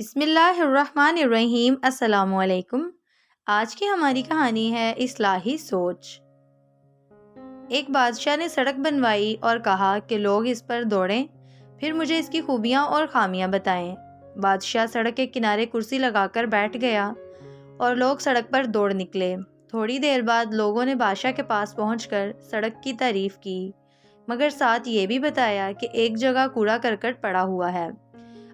بسم اللہ الرحمن الرحیم۔ السلام علیکم۔ آج کی ہماری کہانی ہے اصلاحی سوچ۔ ایک بادشاہ نے سڑک بنوائی اور کہا کہ لوگ اس پر دوڑیں، پھر مجھے اس کی خوبیاں اور خامیاں بتائیں۔ بادشاہ سڑک کے کنارے کرسی لگا کر بیٹھ گیا اور لوگ سڑک پر دوڑ نکلے۔ تھوڑی دیر بعد لوگوں نے بادشاہ کے پاس پہنچ کر سڑک کی تعریف کی، مگر ساتھ یہ بھی بتایا کہ ایک جگہ کوڑا کرکٹ پڑا ہوا ہے،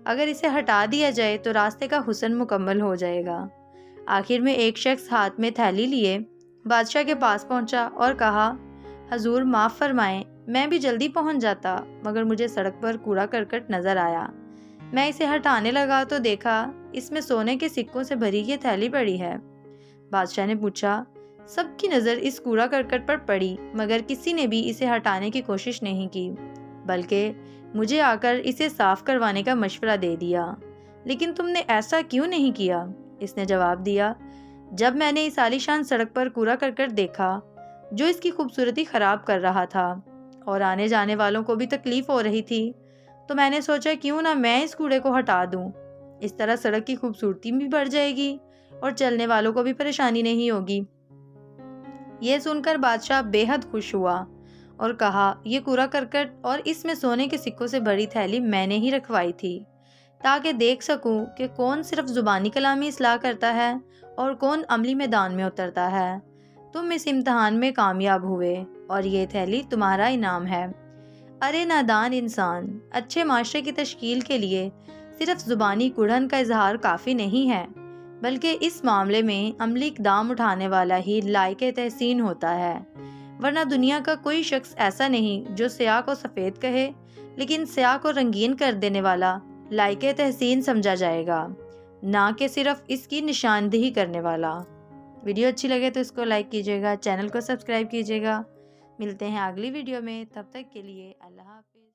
اگر اسے ہٹا دیا جائے تو راستے کا حسن مکمل ہو جائے گا۔ آخر میں ایک شخص ہاتھ میں تھیلی لیے بادشاہ کے پاس پہنچا اور کہا، حضور معاف فرمائیں، میں بھی جلدی پہنچ جاتا، مگر مجھے سڑک پر کوڑا کرکٹ نظر آیا۔ میں اسے ہٹانے لگا تو دیکھا اس میں سونے کے سکوں سے بھری یہ تھیلی پڑی ہے۔ بادشاہ نے پوچھا، سب کی نظر اس کوڑا کرکٹ پر پڑی، مگر کسی نے بھی اسے ہٹانے کی کوشش نہیں کی، بلکہ مجھے آ کر اسے صاف کروانے کا مشورہ دے دیا۔ لیکن تم نے ایسا کیوں نہیں کیا؟ اس نے جواب دیا، جب میں نے اس عالیشان سڑک پر کوڑا کرکٹ دیکھا جو اس کی خوبصورتی خراب کر رہا تھا اور آنے جانے والوں کو بھی تکلیف ہو رہی تھی، تو میں نے سوچا کیوں نہ میں اس کوڑے کو ہٹا دوں۔ اس طرح سڑک کی خوبصورتی بھی بڑھ جائے گی اور چلنے والوں کو بھی پریشانی نہیں ہوگی۔ یہ سن کر بادشاہ بے حد خوش ہوا اور کہا، یہ کوڑا کرکٹ اور اس میں سونے کے سکوں سے بھری تھیلی میں نے ہی رکھوائی تھی، تاکہ دیکھ سکوں کہ کون صرف زبانی کلامی اصلاح کرتا ہے اور کون عملی میدان میں اترتا ہے۔ تم اس امتحان میں کامیاب ہوئے اور یہ تھیلی تمہارا انعام ہے۔ ارے نادان انسان، اچھے معاشرے کی تشکیل کے لیے صرف زبانی کڑھن کا اظہار کافی نہیں ہے، بلکہ اس معاملے میں عملی اقدام اٹھانے والا ہی لائق تحسین ہوتا ہے، ورنہ دنیا کا کوئی شخص ایسا نہیں جو سیاہ کو سفید کہے، لیکن سیاہ کو رنگین کر دینے والا لائق تحسین سمجھا جائے گا، نہ کہ صرف اس کی نشاندہی کرنے والا۔ ویڈیو اچھی لگے تو اس کو لائک کیجیے گا، چینل کو سبسکرائب کیجیے گا۔ ملتے ہیں اگلی ویڈیو میں، تب تک کے لیے اللہ حافظ۔